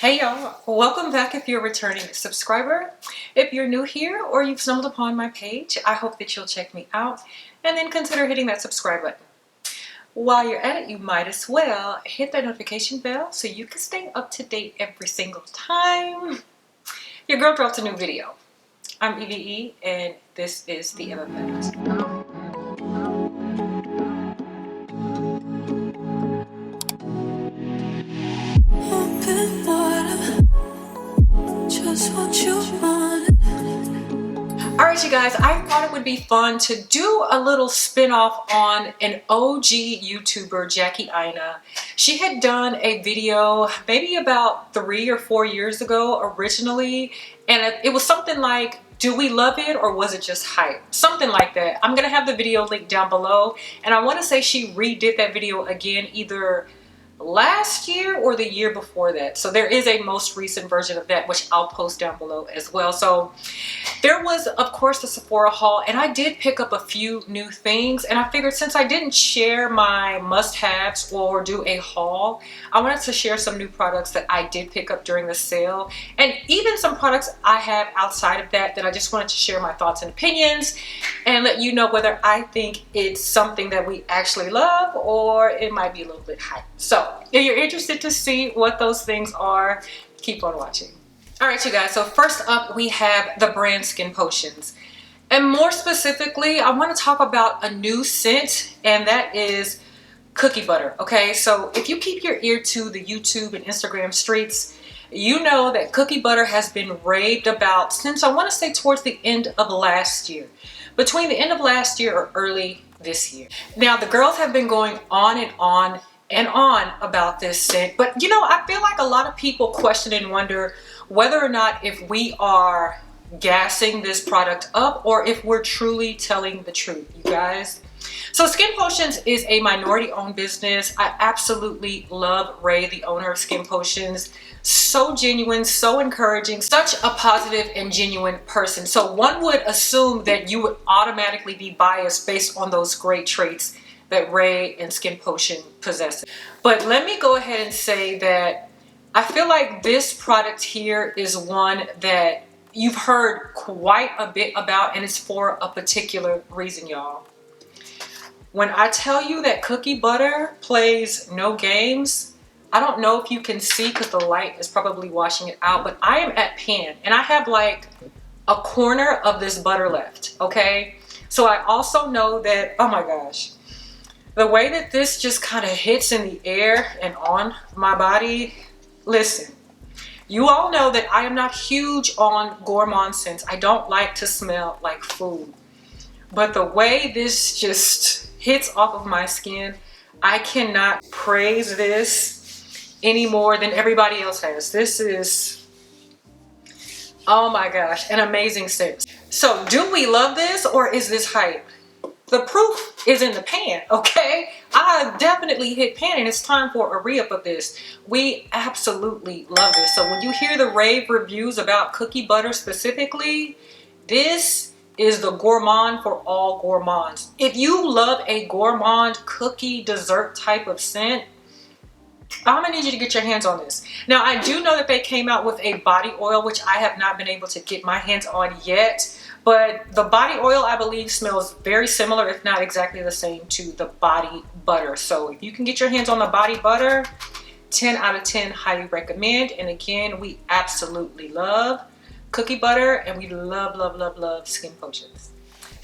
Hey y'all, welcome back if you're a returning subscriber. If you're new here or you've stumbled upon my page, I hope that you'll check me out and then consider hitting that subscribe button. While you're at it, you might as well hit that notification bell so you can stay up to date every single time your girl drops a new video. I'm EVE and this is the Effect. Alright you guys, I thought it would be fun to do a little spin-off on an OG YouTuber, Jackie Aina. She had done a video maybe about 3 or 4 years ago originally, and it was something like, do we love it or was it just hype? Something like that. I'm gonna have the video linked down below, and I want to say she redid that video again either last year or the year before that. So there is a most recent version of that, which I'll post down below as well. So there was, of course, the Sephora haul, and I did pick up a few new things, and I figured since I didn't share my must-haves or do a haul, I wanted to share some new products that I did pick up during the sale, and even some products I have outside of that I just wanted to share my thoughts and opinions and let you know whether I think it's something that we actually love or it might be a little bit hype. So if you're interested to see what those things are, keep on watching. Alright you guys, so first up we have the brand Skin Potions. And more specifically, I want to talk about a new scent, and that is cookie butter. Okay, so if you keep your ear to the YouTube and Instagram streets, you know that cookie butter has been raved about since I want to say towards the end of last year. Between the end of last year or early this year. Now the girls have been going on and on about this scent, but you know, I feel like a lot of people question and wonder whether or not if we are gassing this product up or if we're truly telling the truth, you guys. So Skin Potions is a minority owned business. I absolutely love Ray, the owner of Skin Potions. So genuine, so encouraging, such a positive and genuine person. So one would assume that you would automatically be biased based on those great traits that Ray and Skin Potion possess. But let me go ahead and say that I feel like this product here is one that you've heard quite a bit about, and it's for a particular reason, y'all. When I tell you that cookie butter plays no games, I don't know if you can see because the light is probably washing it out, but I am at pan and I have like a corner of this butter left, okay? So I also know that, oh my gosh, the way that this just kind of hits in the air and on my body, listen, you all know that I am not huge on gourmand scents. I don't like to smell like food. But the way this just hits off of my skin, I cannot praise this any more than everybody else has. This is, oh my gosh, an amazing scent. So do we love this or is this hype? The proof is in the pan, okay? I definitely hit pan and it's time for a re-up of this. We absolutely love this. So when you hear the rave reviews about cookie butter specifically, this is the gourmand for all gourmands. If you love a gourmand cookie dessert type of scent, I'm gonna need you to get your hands on this. Now I do know that they came out with a body oil, which I have not been able to get my hands on yet. But the body oil, I believe, smells very similar, if not exactly the same, to the body butter. So if you can get your hands on the body butter, 10 out of 10, highly recommend. And again, we absolutely love cookie butter and we love, love, love, love Skin Potions.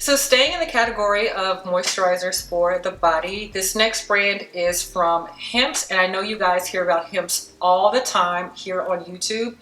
So staying in the category of moisturizers for the body, this next brand is from Hemps, and I know you guys hear about Hemps all the time here on YouTube.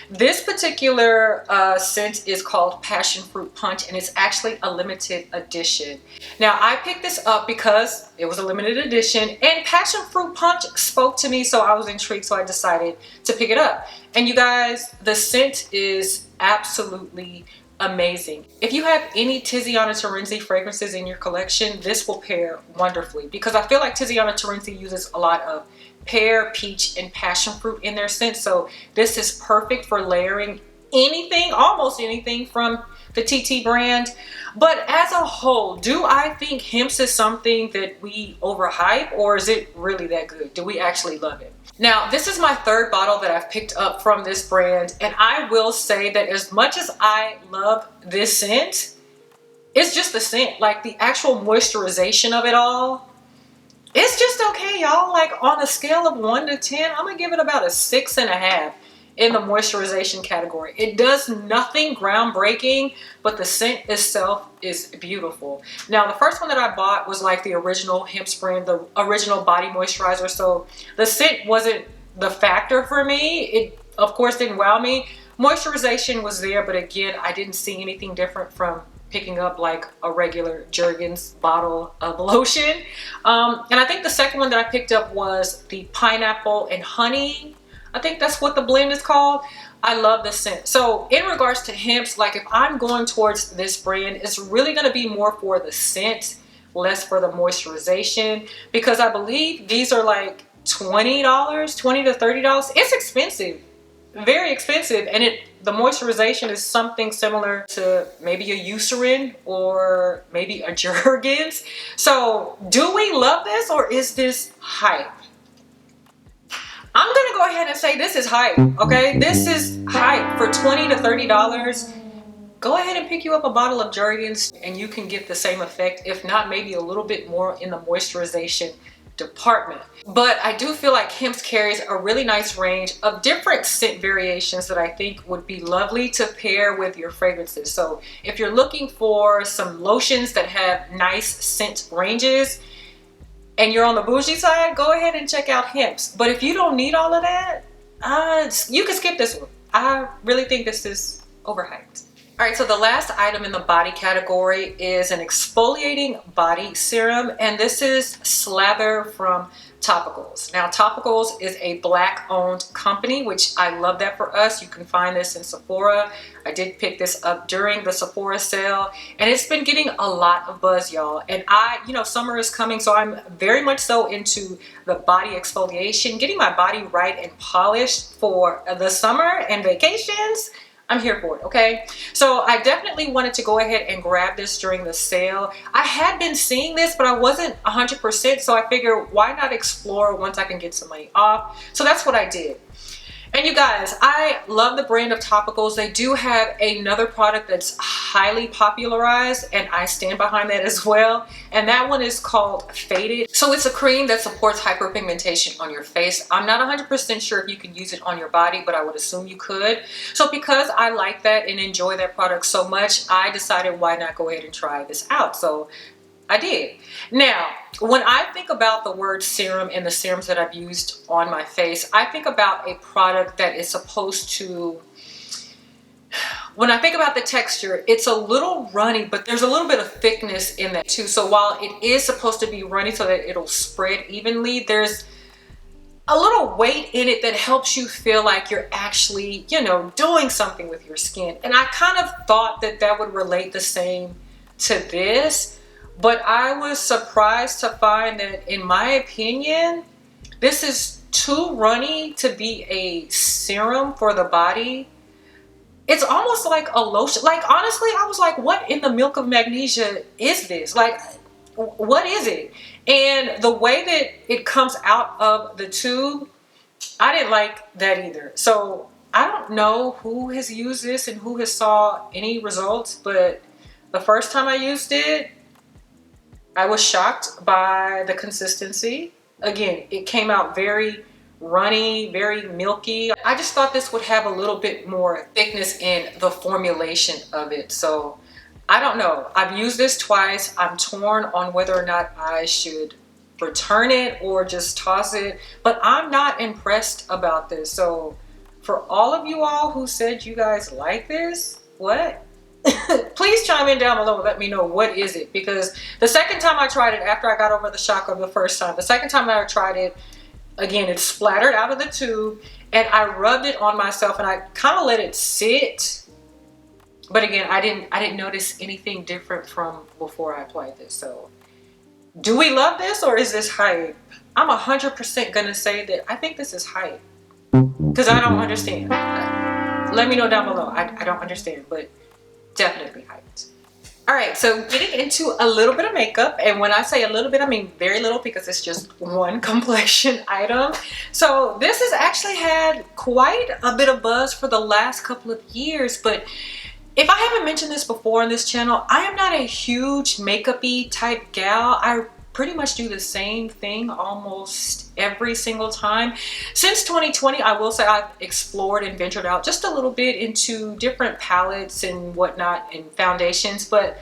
This particular scent is called Passion Fruit Punch, and it's actually a limited edition. Now I picked this up because it was a limited edition and Passion Fruit Punch spoke to me, so I was intrigued, so I decided to pick it up. And you guys, the scent is absolutely amazing. If you have any Tiziana Terenzi fragrances in your collection, this will pair wonderfully because I feel like Tiziana Terenzi uses a lot of pear, peach, and passion fruit in their scent. So this is perfect for layering anything, almost anything from the the TT brand. But as a whole, do I think Hemps is something that we overhype, or is it really that good? Do we actually love it? Now, this is my third bottle that I've picked up from this brand, and I will say that as much as I love this scent, it's just the scent. Like, the actual moisturization of it all, it's just okay, y'all. Like, on a scale of 1 to 10, I'm gonna give it about a 6.5 in the moisturization category. It does nothing groundbreaking, but the scent itself is beautiful. Now, the first one that I bought was like the original Hemps brand, the original body moisturizer. So the scent wasn't the factor for me. It, of course, didn't wow me. Moisturization was there, but again, I didn't see anything different from picking up like a regular Jergens bottle of lotion. And I think the second one that I picked up was the pineapple and honey. I think that's what the blend is called. I love the scent. So in regards to Hemps, like if I'm going towards this brand, it's really going to be more for the scent, less for the moisturization, because I believe these are like $20, $20 to $30. It's expensive, very expensive. And the moisturization is something similar to maybe a Eucerin or maybe a Jergens. So do we love this, or is this hype? I'm gonna go ahead and say this is hype, okay? This is hype. For $20 to $30, go ahead and pick you up a bottle of Jergens and you can get the same effect, if not maybe a little bit more in the moisturization department. But I do feel like Hemps carries a really nice range of different scent variations that I think would be lovely to pair with your fragrances. So if you're looking for some lotions that have nice scent ranges, and you're on the bougie side, go ahead and check out Hemps. But if you don't need all of that, you can skip this one. I really think this is overhyped. All right, so the last item in the body category is an exfoliating body serum, and this is Slather from Topicals. Now, Topicals is a Black-owned company, which I love that for us. You can find this in Sephora. I did pick this up during the Sephora sale, and it's been getting a lot of buzz, y'all. And summer is coming, so I'm very much so into the body exfoliation, getting my body right and polished for the summer and vacations. I'm here for it, okay? So I definitely wanted to go ahead and grab this during the sale. I had been seeing this, but I wasn't 100%, so I figured why not explore once I can get some money off? So that's what I did. And you guys, I love the brand of Topicals. They do have another product that's highly popularized, and I stand behind that as well. And that one is called Faded. So it's a cream that supports hyperpigmentation on your face. I'm not 100% sure if you can use it on your body, but I would assume you could. So because I like that and enjoy that product so much, I decided why not go ahead and try this out. So I did. Now, when I think about the word serum and the serums that I've used on my face, I think about a product that is supposed to, when I think about the texture, it's a little runny, but there's a little bit of thickness in that too. So while it is supposed to be runny so that it'll spread evenly, there's a little weight in it that helps you feel like you're actually, doing something with your skin. And I kind of thought that that would relate the same to this. But I was surprised to find that, in my opinion, this is too runny to be a serum for the body. It's almost like a lotion. Like, honestly, I was like, what in the milk of magnesia is this? Like, what is it? And the way that it comes out of the tube, I didn't like that either. So I don't know who has used this and who has saw any results, but the first time I used it, I was shocked by the consistency. Again, it came out very runny, very milky. I just thought this would have a little bit more thickness in the formulation of it. So I don't know. I've used this twice. I'm torn on whether or not I should return it or just toss it. But I'm not impressed about this. So for all of you all who said you guys like this, what? Please chime in down below and let me know what is it, because the second time I tried it, after I got over the shock of the first time, the second time I tried it, again, it splattered out of the tube and I rubbed it on myself and I kind of let it sit. But again, I didn't notice anything different from before I applied this. So do we love this, or is this hype? I'm 100% gonna say that I think this is hype, because I don't understand. Let me know down below. I don't understand, but Definitely hyped. All right, so getting into a little bit of makeup, and when I say a little bit, I mean very little because it's just one complexion item. So this has actually had quite a bit of buzz for the last couple of years, but if I haven't mentioned this before on this channel, I am not a huge makeup-y type gal. I pretty much do the same thing almost every single time. Since 2020, I will say I've explored and ventured out just a little bit into different palettes and whatnot and foundations, but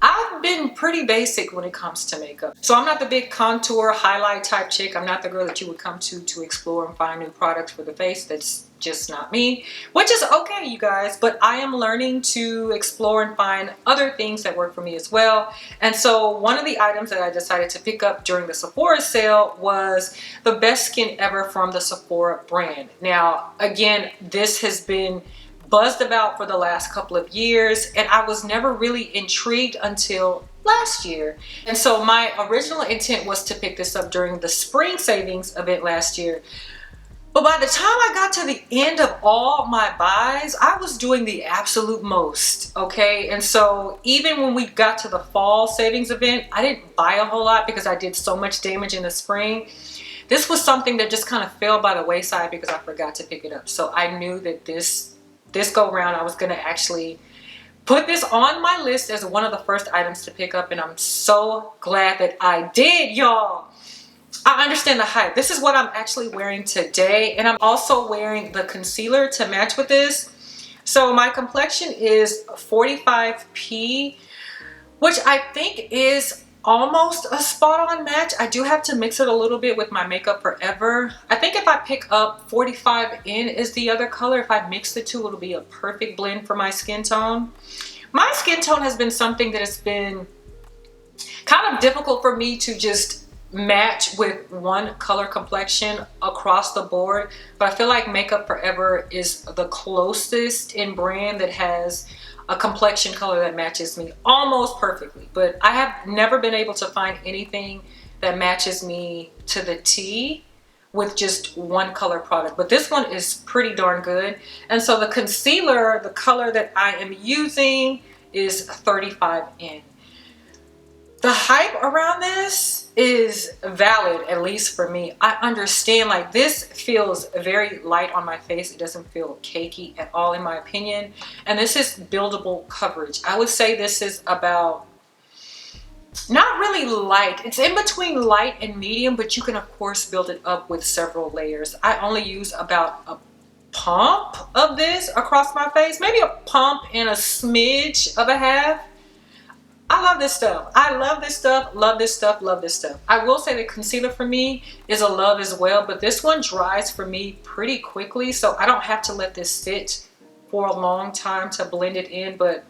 I've been pretty basic when it comes to makeup. So I'm not the big contour highlight type chick. I'm not the girl that you would come to explore and find new products for the face. That's just not me, which is okay, you guys, but I am learning to explore and find other things that work for me as well. And so one of the items that I decided to pick up during the Sephora sale was the Best Skin Ever from the Sephora brand. Now, again, this has been buzzed about for the last couple of years, and I was never really intrigued until last year. And so my original intent was to pick this up during the spring savings event last year. But by the time I got to the end of all my buys, I was doing the absolute most, okay? And so even when we got to the fall savings event, I didn't buy a whole lot because I did so much damage in the spring. This was something that just kind of fell by the wayside because I forgot to pick it up. So I knew that this go round I was gonna actually put this on my list as one of the first items to pick up, and I'm so glad that I did, y'all. I understand the hype. This is what I'm actually wearing today, and I'm also wearing the concealer to match with this. So my complexion is 45P, which I think is almost a spot-on match. I do have to mix it a little bit with my Makeup Forever. I think if I pick up 45N is the other color. If I mix the two, it'll be a perfect blend for my skin tone. My skin tone has been something that has been kind of difficult for me to just match with one color complexion across the board, but I feel like Makeup Forever is the closest in brand that has a complexion color that matches me almost perfectly. But I have never been able to find anything that matches me to the T with just one color product, but this one is pretty darn good. And so the concealer, the color that I am using is 35N. The hype around this is valid, at least for me. I understand, like, this feels very light on my face. It doesn't feel cakey at all, in my opinion. And this is buildable coverage. I would say this is about, not really light. It's in between light and medium, but you can, of course, build it up with several layers. I only use about a pump of this across my face, maybe a pump and a smidge of a half. I love this stuff. I love this stuff, love this stuff, love this stuff. I will say the concealer for me is a love as well, but this one dries for me pretty quickly, so I don't have to let this sit for a long time to blend it in. But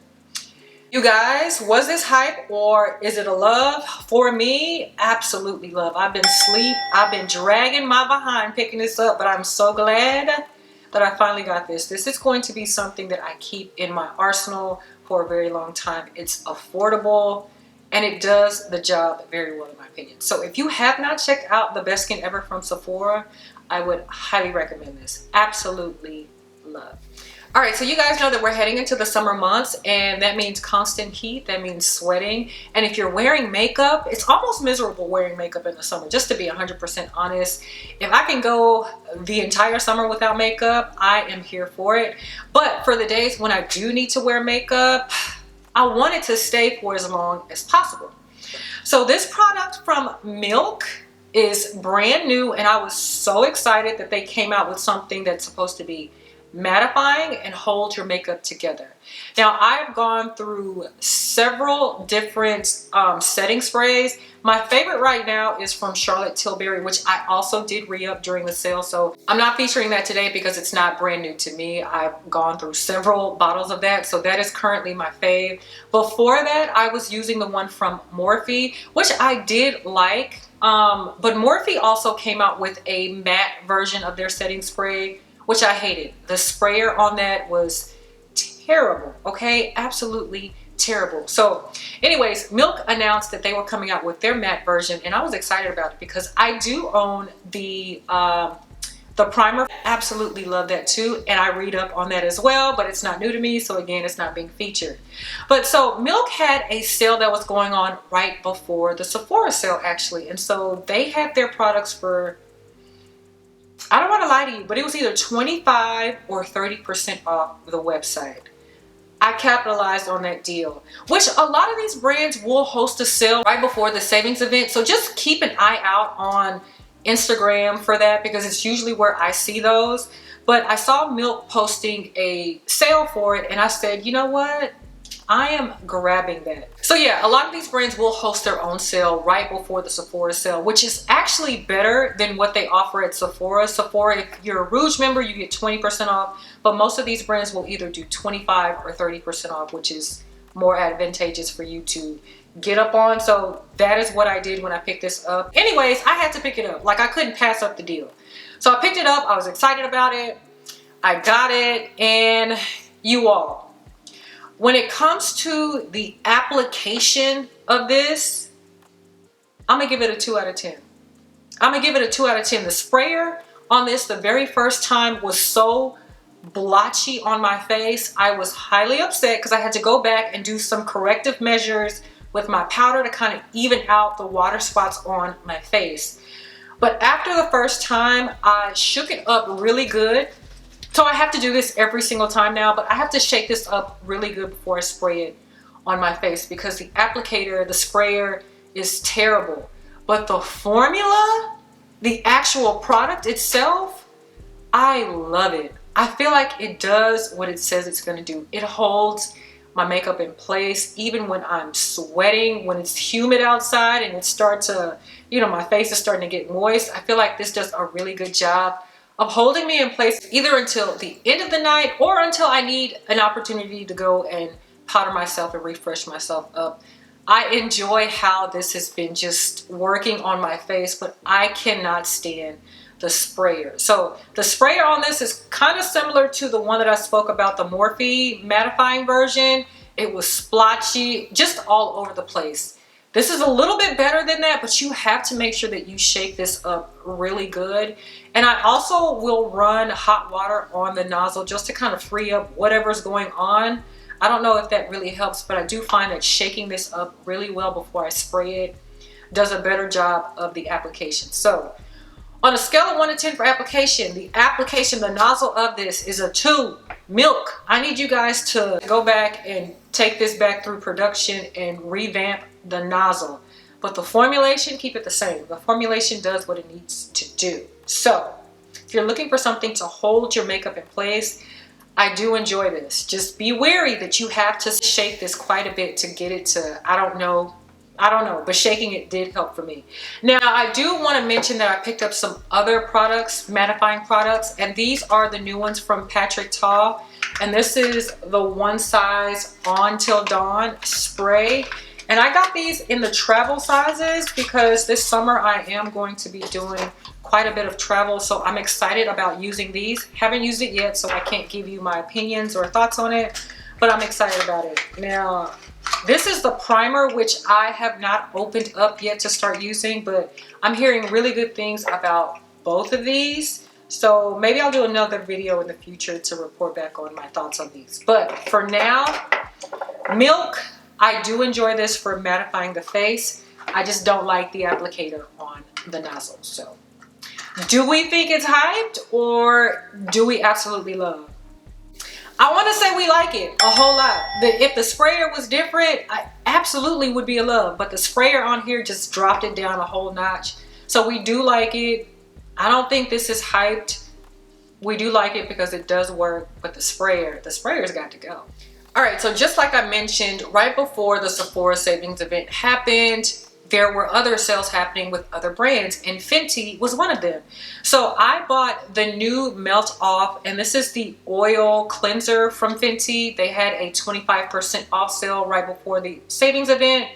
you guys, was this hype or is it a love? For me, absolutely love. I've been asleep. I've been dragging my behind picking this up, but I'm so glad that I finally got this. This is going to be something that I keep in my arsenal for a very long time. It's affordable and it does the job very well, in my opinion. So if you have not checked out the Best Skin Ever from Sephora, I would highly recommend this. Absolutely love. All right, so you guys know that we're heading into the summer months, and that means constant heat, that means sweating. And if you're wearing makeup, it's almost miserable wearing makeup in the summer, just to be 100% honest. If I can go the entire summer without makeup, I am here for it. But for the days when I do need to wear makeup, I want it to stay for as long as possible. So this product from Milk is brand new, and I was so excited that they came out with something that's supposed to be mattifying and hold your makeup together. Now, I've gone through several different setting sprays. My favorite right now is from Charlotte Tilbury, which I also did re-up during the sale, so I'm not featuring that today because it's not brand new to me. I've gone through several bottles of that, so that is currently my fave. Before that, I was using the one from Morphe, which I did like, but Morphe also came out with a matte version of their setting spray, which I hated. The sprayer on that was terrible, okay? Absolutely terrible. So anyways, Milk announced that they were coming out with their matte version, and I was excited about it because I do own the The primer, absolutely love that too, and I read up on that as well, but it's not new to me, so again, it's not being featured. But so Milk had a sale that was going on right before the Sephora sale actually, and so they had their products for, I don't want to lie to you, but it was either 25 or 30% off the website. I capitalized on that deal, which a lot of these brands will host a sale right before the savings event, so just keep an eye out on Instagram for that because it's usually where I see those. But I saw Milk posting a sale for it and I said, you know what? I am grabbing that. So yeah, a lot of these brands will host their own sale right before the Sephora sale, which is actually better than what they offer at Sephora. Sephora, if you're a Rouge member, you get 20% off, but most of these brands will either do 25 or 30% off, which is more advantageous for you to get up on. So that is what I did when I picked this up. Anyways, I had to pick it up. Like, I couldn't pass up the deal. So I picked it up. I was excited about it. I got it. And you all, when it comes to the application of this, I'm gonna give it a 2 out of 10. I'm gonna give it a 2 out of 10. The sprayer on this, the very first time, was so blotchy on my face. I was highly upset because I had to go back and do some corrective measures with my powder to kind of even out the water spots on my face. But after the first time, I shook it up really good. So I have to do this every single time now, but I have to shake this up really good before I spray it on my face because the applicator, the sprayer, is terrible. But the formula, the actual product itself, I love it. I feel like it does what it says it's going to do. It holds my makeup in place even when I'm sweating, when it's humid outside and it starts to, you know, my face is starting to get moist. I feel like this does a really good job of holding me in place either until the end of the night or until I need an opportunity to go and powder myself and refresh myself up. I enjoy how this has been just working on my face, but I cannot stand the sprayer. So the sprayer on this is kind of similar to the one that I spoke about, the Morphe mattifying version. It was splotchy, just all over the place. This is a little bit better than that, but you have to make sure that you shake this up really good. And I also will run hot water on the nozzle just to kind of free up whatever's going on. I don't know if that really helps, but I do find that shaking this up really well before I spray it does a better job of the application. So on a scale of 1 to 10 for application, the nozzle of this is a 2. Milk, I need you guys to go back and take this back through production and revamp the nozzle. But the formulation, keep it the same. The formulation does what it needs to do. So if you're looking for something to hold your makeup in place, I do enjoy this. Just be wary that you have to shake this quite a bit to get it to, I don't know, but shaking it did help for me. Now, I do want to mention that I picked up some other products, mattifying products, and these are the new ones from Patrick Ta. And this is the One Size On Till Dawn spray. And I got these in the travel sizes because this summer I am going to be doing quite a bit of travel. So I'm excited about using these. Haven't used it yet, so I can't give you my opinions or thoughts on it, but I'm excited about it. Now, this is the primer, which I have not opened up yet to start using, but I'm hearing really good things about both of these. So maybe I'll do another video in the future to report back on my thoughts on these. But for now, Milk, I do enjoy this for mattifying the face. I just don't like the applicator on the nozzle. So do we think it's hyped or do we absolutely love? I want to say we like it a whole lot. If the sprayer was different, I absolutely would be a love. But the sprayer on here just dropped it down a whole notch. So we do like it. I don't think this is hyped. We do like it because it does work. But the sprayer's got to go. All right, so just like I mentioned, right before the Sephora savings event happened, there were other sales happening with other brands, and Fenty was one of them. So I bought the new Melt Off, and this is the oil cleanser from Fenty. They had a 25% off sale right before the savings event.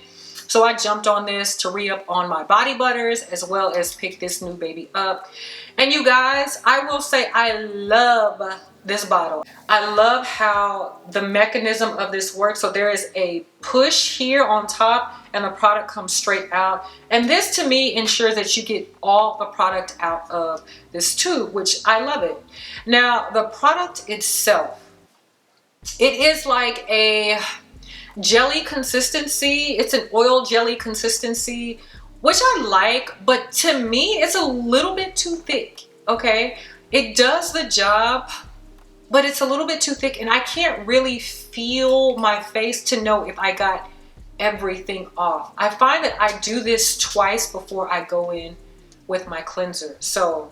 So I jumped on this to re-up on my body butters as well as pick this new baby up. And you guys, I will say I love this bottle. I love how the mechanism of this works. So there is a push here on top and the product comes straight out. And this to me ensures that you get all the product out of this tube, which I love it. Now the product itself, it is like a jelly consistency. It's an oil jelly consistency, which I like, but to me it's a little bit too thick. Okay, it does the job, but it's a little bit too thick and I can't really feel my face to know if I got everything off. I find that I do this twice before I go in with my cleanser. So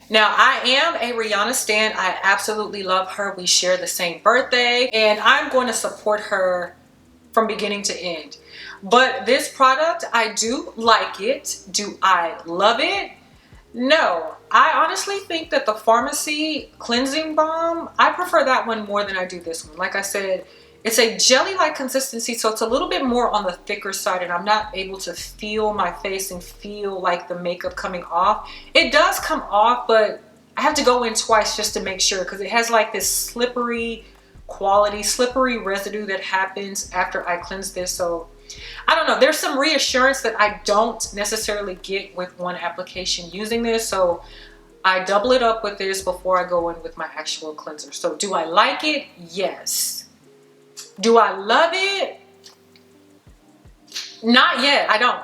now I am a Rihanna stan. I absolutely love her. We share the same birthday and I'm going to support her from beginning to end. But this product, I do like it. Do I love it? No. I honestly think that the Pharmacy Cleansing Balm, I prefer that one more than I do this one. Like I said, it's a jelly-like consistency, so it's a little bit more on the thicker side and I'm not able to feel my face and feel like the makeup coming off. It does come off, but I have to go in twice just to make sure because it has like this slippery quality, slippery residue that happens after I cleanse this. So I don't know, there's some reassurance that I don't necessarily get with one application using this. So I double it up with this before I go in with my actual cleanser. So do I like it? Yes. Do I love it? Not yet. I don't.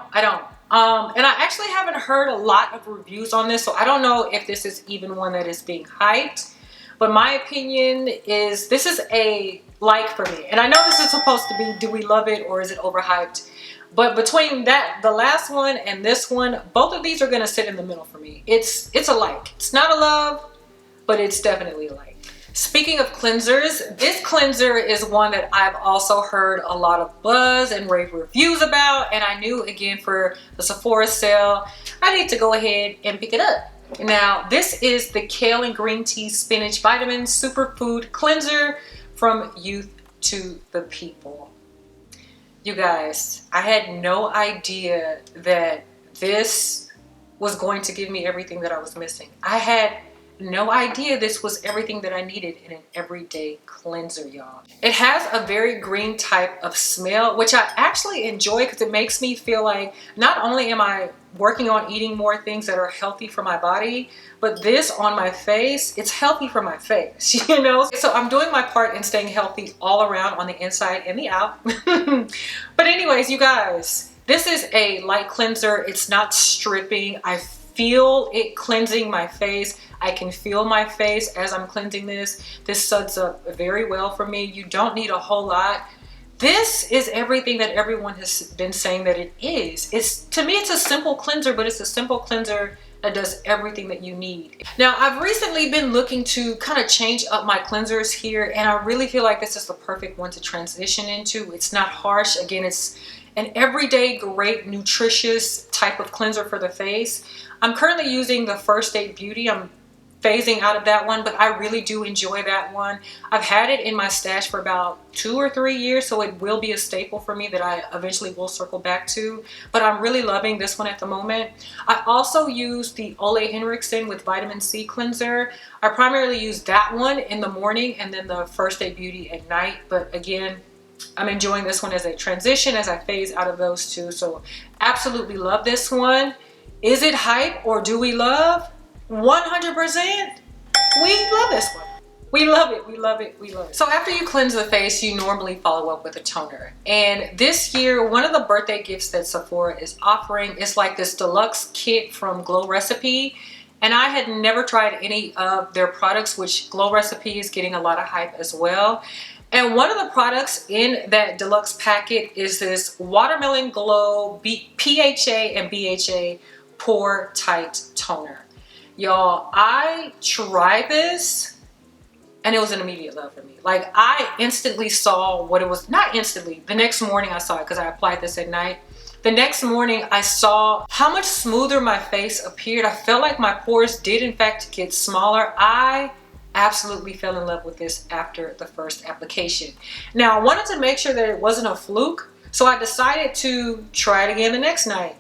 And I actually haven't heard a lot of reviews on this, so I don't know if this is even one that is being hyped. But my opinion is this is a like for me. And I know this is supposed to be, do we love it or is it overhyped? But between that, the last one and this one, both of these are going to sit in the middle for me. It's a like. It's not a love, but it's definitely a like. Speaking of cleansers, this cleanser is one that I've also heard a lot of buzz and rave reviews about. And I knew, again, for the Sephora sale, I need to go ahead and pick it up. Now, this is the Kale and Green Tea Spinach Vitamin Superfood Cleanser from Youth to the People. You guys, I had no idea that this was going to give me everything that I was missing. I had no idea this was everything that I needed in an everyday cleanser, y'all. It has a very green type of smell, which I actually enjoy because it makes me feel like not only am I working on eating more things that are healthy for my body, but this on my face, it's healthy for my face, you know? So I'm doing my part in staying healthy all around on the inside and the out. But anyways, you guys, this is a light cleanser. It's not stripping. I feel it cleansing my face. I can feel my face as I'm cleansing this. This suds up very well for me. You don't need a whole lot. This is everything that everyone has been saying that it is. To me, it's a simple cleanser, but it's a simple cleanser that does everything that you need. Now, I've recently been looking to kind of change up my cleansers here, and I really feel like this is the perfect one to transition into. It's not harsh. Again, it's an everyday, great, nutritious type of cleanser for the face. I'm currently using the First Aid Beauty. I'm phasing out of that one, but I really do enjoy that one. I've had it in my stash for about 2 or 3 years, so it will be a staple for me that I eventually will circle back to, but I'm really loving this one at the moment. I also use the Ole Henriksen with vitamin C cleanser. I primarily use that one in the morning and then the First Aid Beauty at night, but again, I'm enjoying this one as a transition as I phase out of those two. So absolutely love this one. Is it hype or do we love? 100%. We love this one. We love it. We love it. We love it. So after you cleanse the face, you normally follow up with a toner. And this year, one of the birthday gifts that Sephora is offering is like this deluxe kit from Glow Recipe. And I had never tried any of their products, which Glow Recipe is getting a lot of hype as well. And one of the products in that deluxe packet is this Watermelon Glow PHA and BHA Pore Tight Toner. Y'all, I tried this and it was an immediate love for me. Like, I instantly saw what it was. Not instantly, the next morning I saw it because I applied this at night. The next morning I saw how much smoother my face appeared. I felt like my pores did in fact get smaller. I absolutely fell in love with this after the first application. Now, I wanted to make sure that it wasn't a fluke, so I decided to try it again the next night.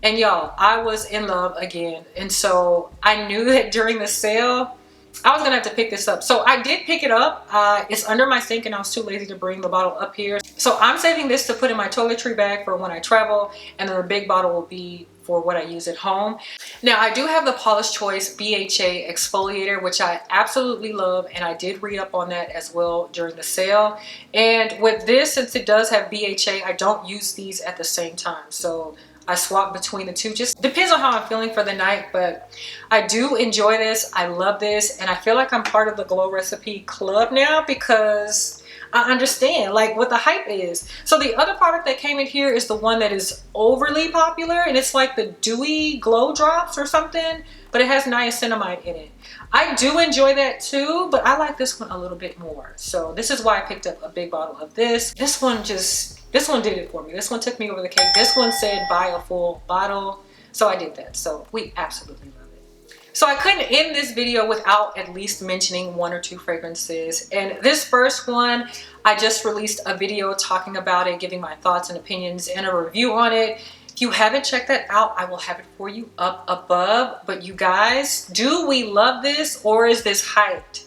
And y'all, I was in love again. And so I knew that during the sale, I was gonna have to pick this up. So I did pick it up. It's under my sink and I was too lazy to bring the bottle up here. So I'm saving this to put in my toiletry bag for when I travel, and then the big bottle will be for what I use at home. Now I do have the Paula's Choice BHA exfoliator, which I absolutely love, and I did read up on that as well during the sale. And with this, since it does have BHA, I don't use these at the same time. So I swap between the two. Just depends on how I'm feeling for the night, but I do enjoy this. I love this, and I feel like I'm part of the Glow Recipe Club now because I understand like what the hype is. So the other product that came in here is the one that is overly popular, and it's like the Dewy Glow Drops or something, but it has niacinamide in it. I do enjoy that too, but I like this one a little bit more. So this is why I picked up a big bottle of this. This one did it for me. This one took me over the cake. This one said buy a full bottle. So I did that. So we absolutely love it. So I couldn't end this video without at least mentioning one or two fragrances. And this first one, I just released a video talking about it, giving my thoughts and opinions and a review on it. If you haven't checked that out, I will have it for you up above. But you guys, do we love this or is this hyped?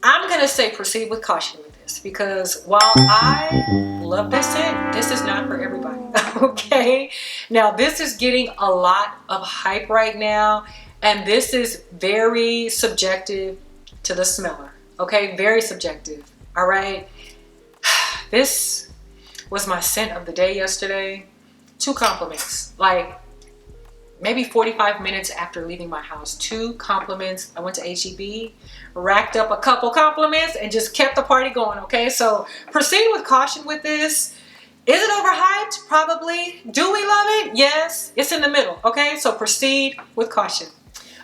I'm going to say proceed with caution with this, because while I love this scent, this is not for everybody. Okay, now this is getting a lot of hype right now, and this is very subjective to the smeller. Okay, very subjective. All right, this was my scent of the day yesterday. 2 compliments, like maybe 45 minutes after leaving my house. 2 compliments. I went to HEB, racked up a couple compliments, and just kept the party going. Okay, so proceed with caution with this. Is it overhyped? Probably. Do we love it? Yes. It's in the middle. Okay, so proceed with caution.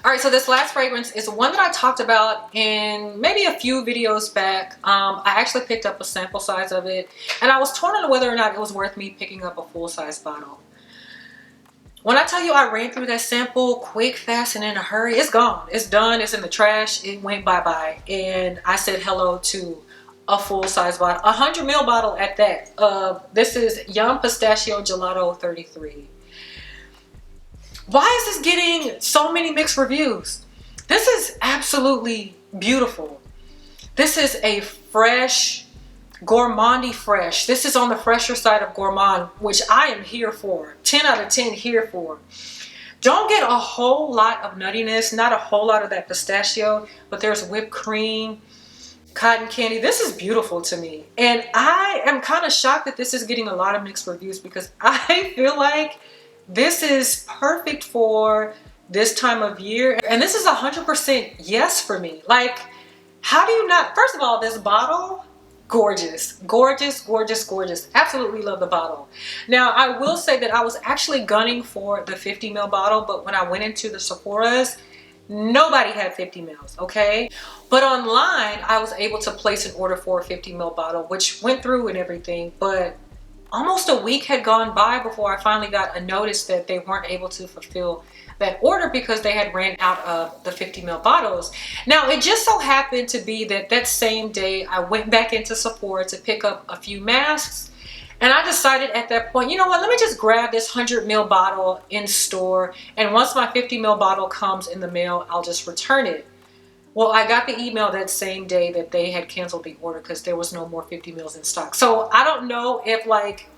All right, so this last fragrance is one that I talked about in maybe a few videos back. I actually picked up a sample size of it, and I was torn on whether or not it was worth me picking up a full-size bottle. When I tell you I ran through that sample quick, fast, and in a hurry, it's gone. It's done. It's in the trash. It went bye-bye. And I said hello to a full-size bottle, a 100 ml bottle at that. This is Yum Pistachio Gelato 33. Why is this getting so many mixed reviews? This is absolutely beautiful. This is a fresh, gourmandy fresh. This is on the fresher side of gourmand, which I am here for. 10 out of 10 here for. Don't get a whole lot of nuttiness, not a whole lot of that pistachio, but there's whipped cream, cotton candy. This is beautiful to me. And I am kind of shocked that this is getting a lot of mixed reviews, because I feel like this is perfect for this time of year. And this is 100% yes for me. Like, how do you not? First of all, this bottle, gorgeous, gorgeous, gorgeous, gorgeous. Absolutely love the bottle. Now, I will say that I was actually gunning for the 50 ml bottle, but when I went into the Sephora's, nobody had 50 mls, okay? But online, I was able to place an order for a 50 ml bottle, which went through and everything, but almost a week had gone by before I finally got a notice that they weren't able to fulfill that order because they had ran out of the 50 ml bottles. Now, it just so happened to be that that same day I went back into Sephora to pick up a few masks, and I decided at that point, you know what, let me just grab this 100 ml bottle in store, and once my 50 ml bottle comes in the mail, I'll just return it. Well, I got the email that same day that they had canceled the order because there was no more 50 mls in stock. So I don't know if like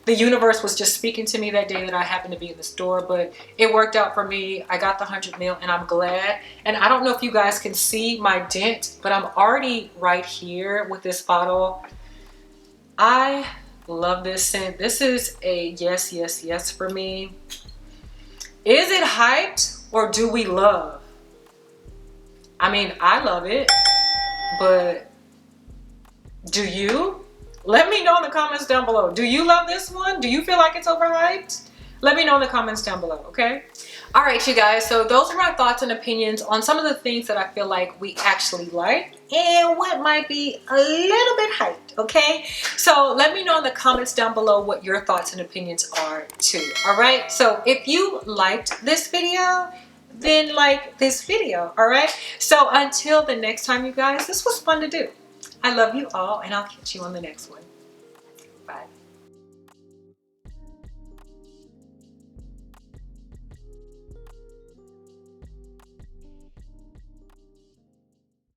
the universe was just speaking to me that day that I happened to be in the store, but it worked out for me. I got the 100 ml and I'm glad. And I don't know if you guys can see my dent, but I'm already right here with this bottle. I love this scent. This is a yes, yes, yes for me. Is it hyped or do we love? I mean, I love it, but do you? Let me know in the comments down below. Do you love this one? Do you feel like it's overhyped? Let me know in the comments down below, okay? All right, you guys, so those are my thoughts and opinions on some of the things that I feel like we actually like and what might be a little bit hyped, okay? So let me know in the comments down below what your thoughts and opinions are too, all right? So if you liked this video, then like this video, all right? So until the next time, you guys, this was fun to do. I love you all, and I'll catch you on the next one. Bye.